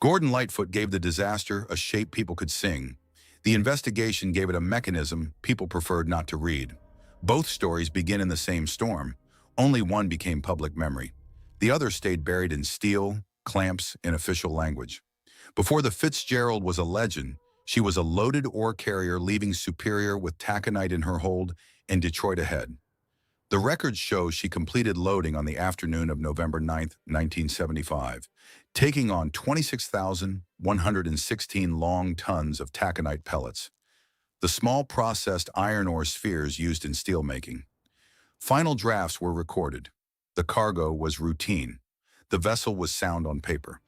Gordon Lightfoot gave the disaster a shape people could sing. The investigation gave it a mechanism people preferred not to read. Both stories begin in the same storm. Only one became public memory. The other stayed buried in steel, clamps, and official language. Before the Fitzgerald was a legend, she was a loaded ore carrier leaving Superior with taconite in her hold and Detroit ahead. The records show she completed loading on the afternoon of November 9, 1975, taking on 26,116 long tons of taconite pellets, the small processed iron ore spheres used in steelmaking. Final drafts were recorded. The cargo was routine. The vessel was sound on paper.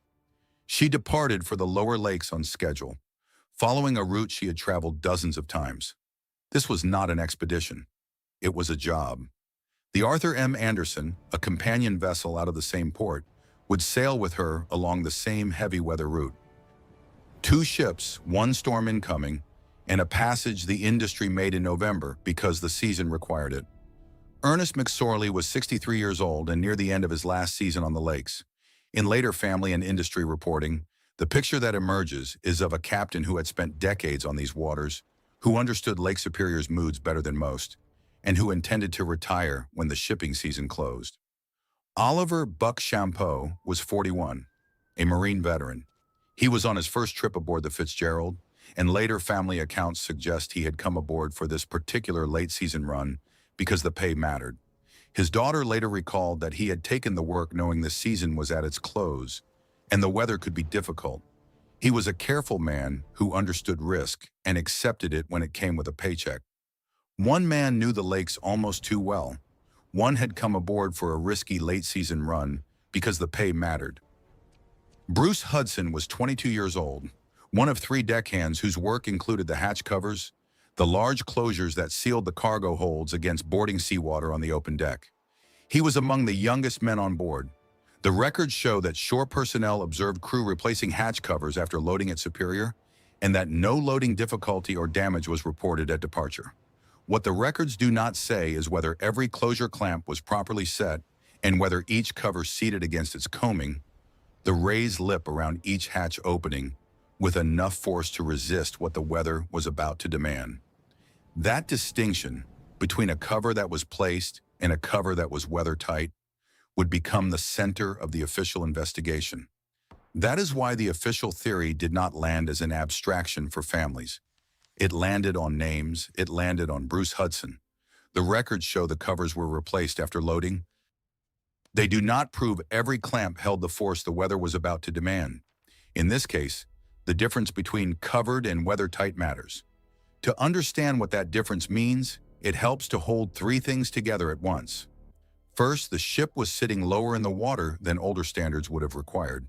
She departed for the lower lakes on schedule, following a route she had traveled dozens of times. This was not an expedition. It was a job. The Arthur M. Anderson, a companion vessel out of the same port, would sail with her along the same heavy weather route. 2 ships, 1 storm incoming, and a passage the industry made in November because the season required it. Ernest McSorley was 63 years old and near the end of his last season on the lakes. In later family and industry reporting, the picture that emerges is of a captain who had spent decades on these waters, who understood Lake Superior's moods better than most, and who intended to retire when the shipping season closed. Oliver Buck Champeau was 41, a Marine veteran. He was on his first trip aboard the Fitzgerald, and later family accounts suggest he had come aboard for this particular late-season run because the pay mattered. His daughter later recalled that he had taken the work knowing the season was at its close, and the weather could be difficult. He was a careful man who understood risk and accepted it when it came with a paycheck. One man knew the lakes almost too well. One had come aboard for a risky late-season run because the pay mattered. Bruce Hudson was 22 years old, one of 3 deckhands whose work included the hatch covers, the large closures that sealed the cargo holds against boarding seawater on the open deck. He was among the youngest men on board. The records show that shore personnel observed crew replacing hatch covers after loading at Superior, and that no loading difficulty or damage was reported at departure. What the records do not say is whether every closure clamp was properly set and whether each cover seated against its coaming, the raised lip around each hatch opening, with enough force to resist what the weather was about to demand. That distinction between a cover that was placed and a cover that was weather-tight would become the center of the official investigation. That is why the official theory did not land as an abstraction for families. It landed on names. It landed on Bruce Hudson. The records show the covers were replaced after loading. They do not prove every clamp held the force the weather was about to demand. In this case, the difference between covered and weather-tight matters. To understand what that difference means, it helps to hold 3 things together at once. First, the ship was sitting lower in the water than older standards would have required.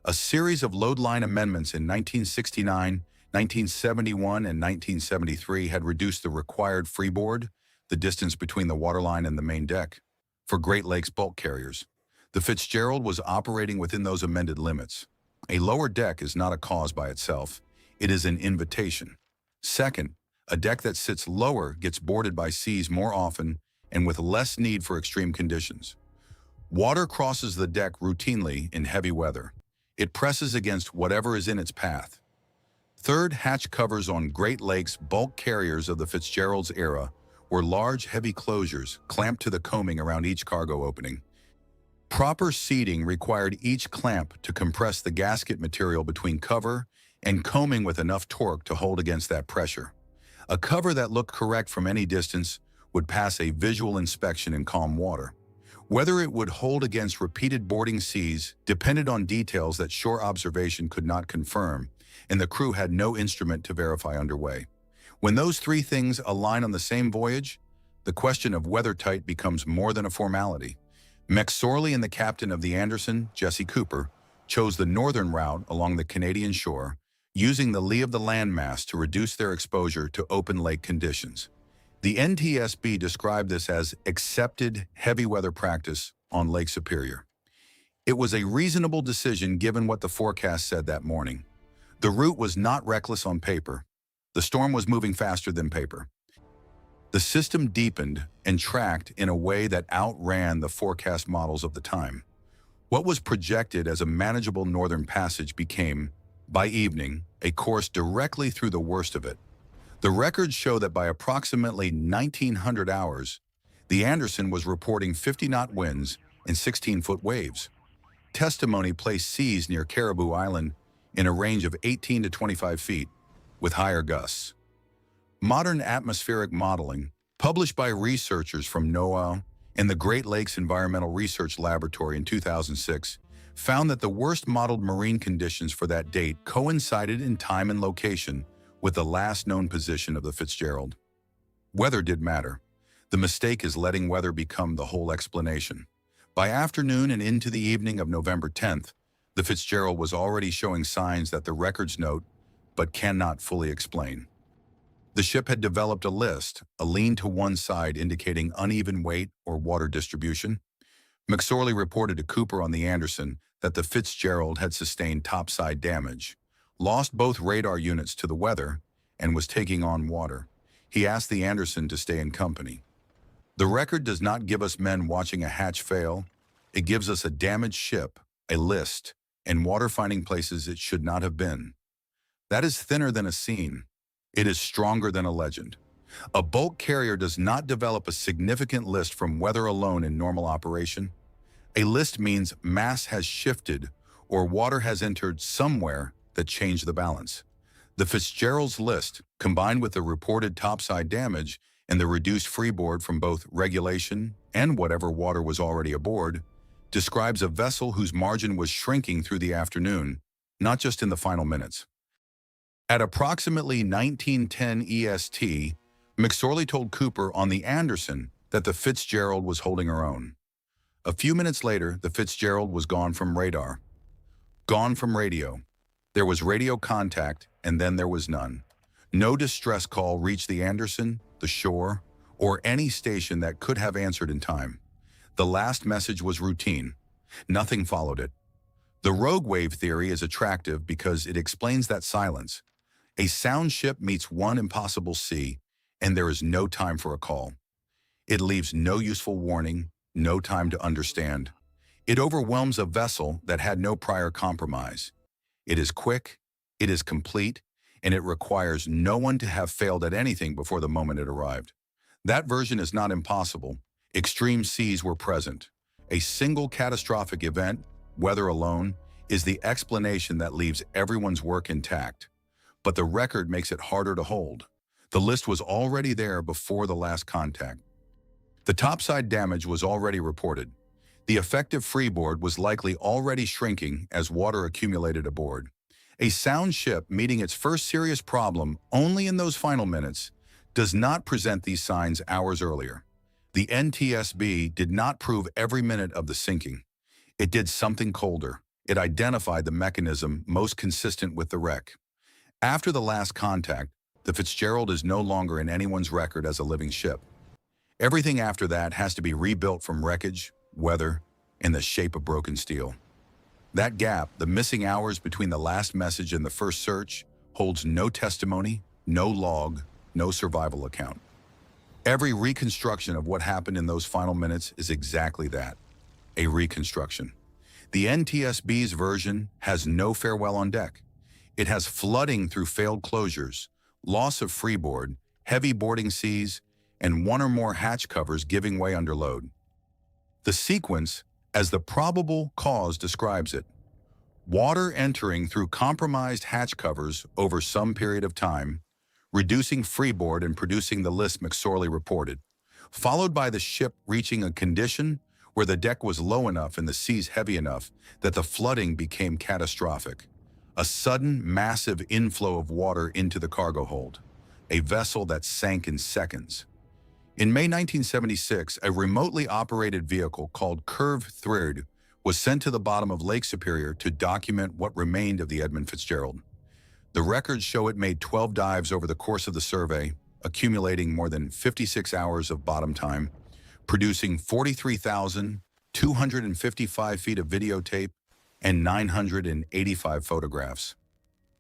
A series of load line amendments in 1969, 1971, and 1973 had reduced the required freeboard, the distance between the waterline and the main deck, for Great Lakes bulk carriers. The Fitzgerald was operating within those amended limits. A lower deck is not a cause by itself. It is an invitation. Second, a deck that sits lower gets boarded by seas more often and with less need for extreme conditions. Water crosses the deck routinely in heavy weather. It presses against whatever is in its path. Third, hatch covers on Great Lakes bulk carriers of the Fitzgerald's era were large, heavy closures clamped to the coaming around each cargo opening. Proper seating required each clamp to compress the gasket material between cover and coaming with enough torque to hold against that pressure. A cover that looked correct from any distance would pass a visual inspection in calm water. Whether it would hold against repeated boarding seas depended on details that shore observation could not confirm, and the crew had no instrument to verify underway. When those 3 things align on the same voyage, the question of weather-tight becomes more than a formality. McSorley and the captain of the Anderson, Jesse Cooper, chose the northern route along the Canadian shore, using the lee of the landmass to reduce their exposure to open lake conditions. The NTSB described this as accepted heavy weather practice on Lake Superior. It was a reasonable decision given what the forecast said that morning. The route was not reckless on paper. The storm was moving faster than paper. The system deepened and tracked in a way that outran the forecast models of the time. What was projected as a manageable northern passage became, by evening, a course directly through the worst of it. The records show that by approximately 1900 hours, the Anderson was reporting 50-knot winds and 16-foot waves. Testimony placed seas near Caribou Island in a range of 18 to 25 feet, with higher gusts. Modern atmospheric modeling, published by researchers from NOAA and the Great Lakes Environmental Research Laboratory in 2006, found that the worst modeled marine conditions for that date coincided in time and location with the last known position of the Fitzgerald. Weather did matter. The mistake is letting weather become the whole explanation. By afternoon and into the evening of November 10th, the Fitzgerald was already showing signs that the records note, but cannot fully explain. The ship had developed a list, a lean to one side indicating uneven weight or water distribution. McSorley reported to Cooper on the Anderson that the Fitzgerald had sustained topside damage, lost both radar units to the weather, and was taking on water. He asked the Anderson to stay in company. The record does not give us men watching a hatch fail. It gives us a damaged ship, a list, and water finding places it should not have been. That is thinner than a scene. It is stronger than a legend. A bulk carrier does not develop a significant list from weather alone in normal operation. A list means mass has shifted or water has entered somewhere that changed the balance. The Fitzgerald's list, combined with the reported topside damage and the reduced freeboard from both regulation and whatever water was already aboard, describes a vessel whose margin was shrinking through the afternoon, not just in the final minutes. At approximately 1910 EST, McSorley told Cooper on the Anderson that the Fitzgerald was holding her own. A few minutes later, the Fitzgerald was gone from radar. Gone from radio. There was radio contact, and then there was none. No distress call reached the Anderson, the shore, or any station that could have answered in time. The last message was routine. Nothing followed it. The rogue wave theory is attractive because it explains that silence. A sound ship meets one impossible sea, and there is no time for a call. It leaves no useful warning, no time to understand. It overwhelms a vessel that had no prior compromise. It is quick, it is complete, and it requires no one to have failed at anything before the moment it arrived. That version is not impossible. Extreme seas were present. A single catastrophic event, weather alone, is the explanation that leaves everyone's work intact. But the record makes it harder to hold. The list was already there before the last contact. The topside damage was already reported. The effective freeboard was likely already shrinking as water accumulated aboard. A sound ship meeting its first serious problem only in those final minutes does not present these signs hours earlier. The NTSB did not prove every minute of the sinking. It did something colder. It identified the mechanism most consistent with the wreck. After the last contact, the Fitzgerald is no longer in anyone's record as a living ship. Everything after that has to be rebuilt from wreckage, weather, and the shape of broken steel. That gap, the missing hours between the last message and the first search, holds no testimony, no log, no survival account. Every reconstruction of what happened in those final minutes is exactly that, a reconstruction. The NTSB's version has no farewell on deck. It has flooding through failed closures, loss of freeboard, heavy boarding seas, and one or more hatch covers giving way under load. The sequence, as the probable cause describes it: water entering through compromised hatch covers over some period of time, reducing freeboard and producing the list McSorley reported, followed by the ship reaching a condition where the deck was low enough and the seas heavy enough that the flooding became catastrophic. A sudden, massive inflow of water into the cargo hold, a vessel that sank in seconds. In May 1976, a remotely operated vehicle called Curve 3 was sent to the bottom of Lake Superior to document what remained of the Edmund Fitzgerald. The records show it made 12 dives over the course of the survey, accumulating more than 56 hours of bottom time, producing 43,255 feet of videotape and 985 photographs.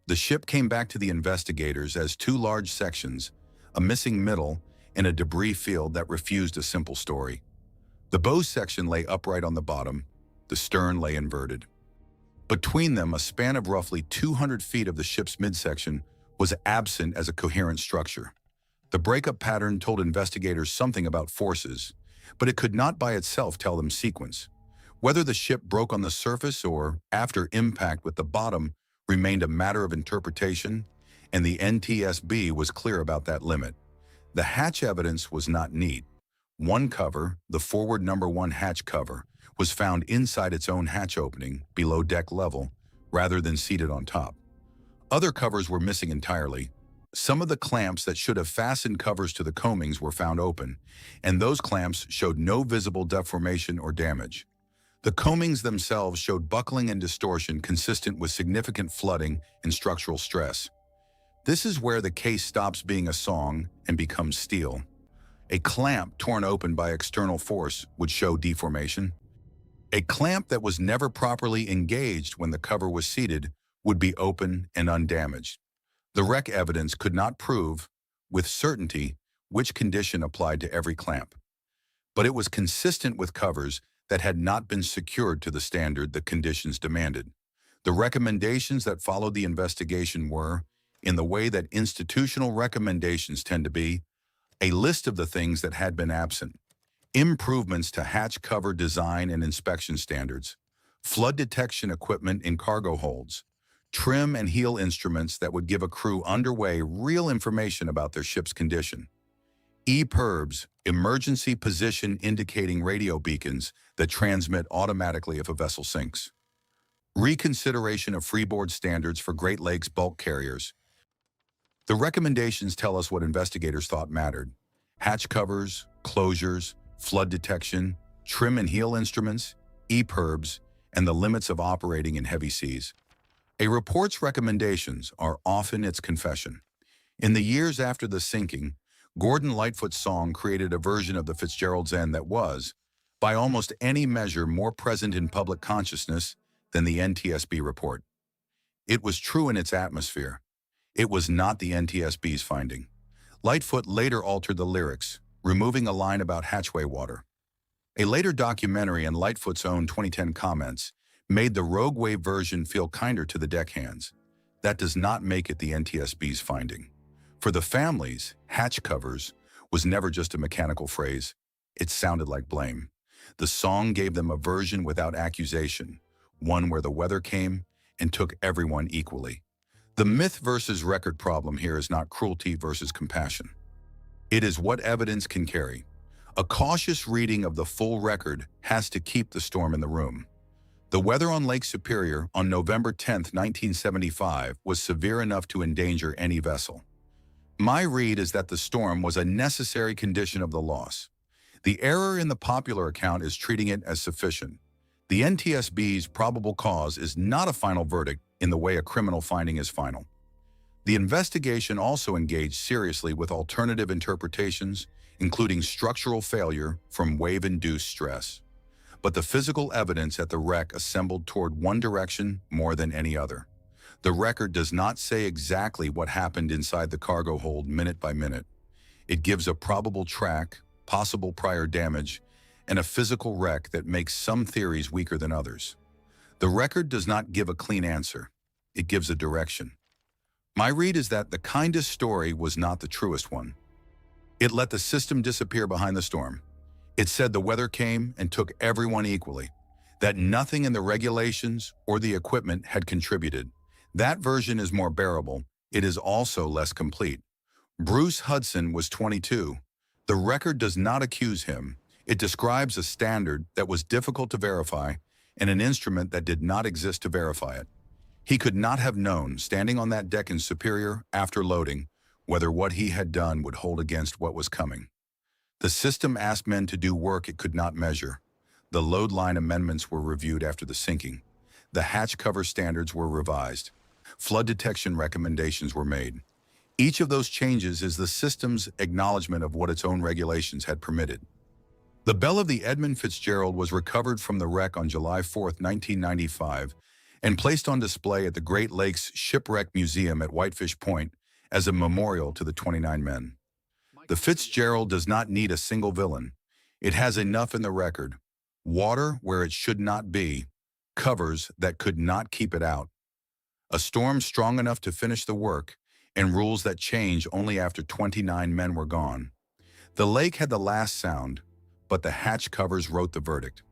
The ship came back to the investigators as two large sections, a missing middle, and a debris field that refused a simple story. The bow section lay upright on the bottom, The stern lay inverted. Between them, a span of roughly 200 feet of the ship's midsection was absent as a coherent structure. The breakup pattern told investigators something about forces, but it could not by itself tell them sequence. Whether the ship broke on the surface or after impact with the bottom remained a matter of interpretation, and the NTSB was clear about that limit. The hatch evidence was not neat. One cover, the forward number 1 hatch cover, was found inside its own hatch opening, below deck level, rather than seated on top. Other covers were missing entirely. Some of the clamps that should have fastened covers to the coamings were found open, and those clamps showed no visible deformation or damage. The coamings themselves showed buckling and distortion consistent with significant flooding and structural stress. This is where the case stops being a song and becomes steel. A clamp torn open by external force would show deformation. A clamp that was never properly engaged when the cover was seated would be open and undamaged. The wreck evidence could not prove, with certainty, which condition applied to every clamp. But it was consistent with covers that had not been secured to the standard the conditions demanded. The recommendations that followed the investigation were, in the way that institutional recommendations tend to be, a list of the things that had been absent: improvements to hatch cover design and inspection standards, flood detection equipment in cargo holds, trim and heel instruments that would give a crew underway real information about their ship's condition, EPIRBs, emergency position indicating radio beacons that transmit automatically if a vessel sinks, reconsideration of freeboard standards for Great Lakes bulk carriers. The recommendations tell us what investigators thought mattered: hatch covers, closures, flood detection, trim and heel instruments, EPIRBs, and the limits of operating in heavy seas. A report's recommendations are often its confession. In the years after the sinking, Gordon Lightfoot's song created a version of the Fitzgerald's End that was, by almost any measure, more present in public consciousness than the NTSB report. It was true in its atmosphere. It was not the NTSB's finding. Lightfoot later altered the lyrics, removing a line about hatchway water. A later documentary and Lightfoot's own 2010 comments made the Rogue Wave version feel kinder to the deckhands. That does not make it the NTSB's finding. For the families, hatch covers was never just a mechanical phrase. It sounded like blame. The song gave them a version without accusation, one where the weather came and took everyone equally. The myth versus record problem here is not cruelty versus compassion. It is what evidence can carry. A cautious reading of the full record has to keep the storm in the room. The weather on Lake Superior on November 10, 1975 was severe enough to endanger any vessel. My read is that the storm was a necessary condition of the loss. The error in the popular account is treating it as sufficient. The NTSB's probable cause is not a final verdict in the way a criminal finding is final. The investigation also engaged seriously with alternative interpretations, including structural failure from wave-induced stress. But the physical evidence at the wreck assembled toward one direction more than any other. The record does not say exactly what happened inside the cargo hold minute by minute. It gives a probable track, possible prior damage, and a physical wreck that makes some theories weaker than others. The record does not give a clean answer. It gives a direction. My read is that the kindest story was not the truest one. It let the system disappear behind the storm. It said the weather came and took everyone equally, that nothing in the regulations or the equipment had contributed. That version is more bearable. It is also less complete. Bruce Hudson was 22. The record does not accuse him. It describes a standard that was difficult to verify and an instrument that did not exist to verify it. He could not have known, standing on that deck in Superior after loading, whether what he had done would hold against what was coming. The system asked men to do work it could not measure. The load line amendments were reviewed after the sinking. The hatch cover standards were revised. Flood detection recommendations were made. Each of those changes is the system's acknowledgement of what its own regulations had permitted. The bell of the Edmund Fitzgerald was recovered from the wreck on July 4, 1995, and placed on display at the Great Lakes Shipwreck Museum at Whitefish Point as a memorial to the 29 men. The Fitzgerald does not need a single villain. It has enough in the record. Water where it should not be, covers that could not keep it out. A storm strong enough to finish the work, and rules that change only after 29 men were gone. The lake had the last sound, but the hatch covers wrote the verdict.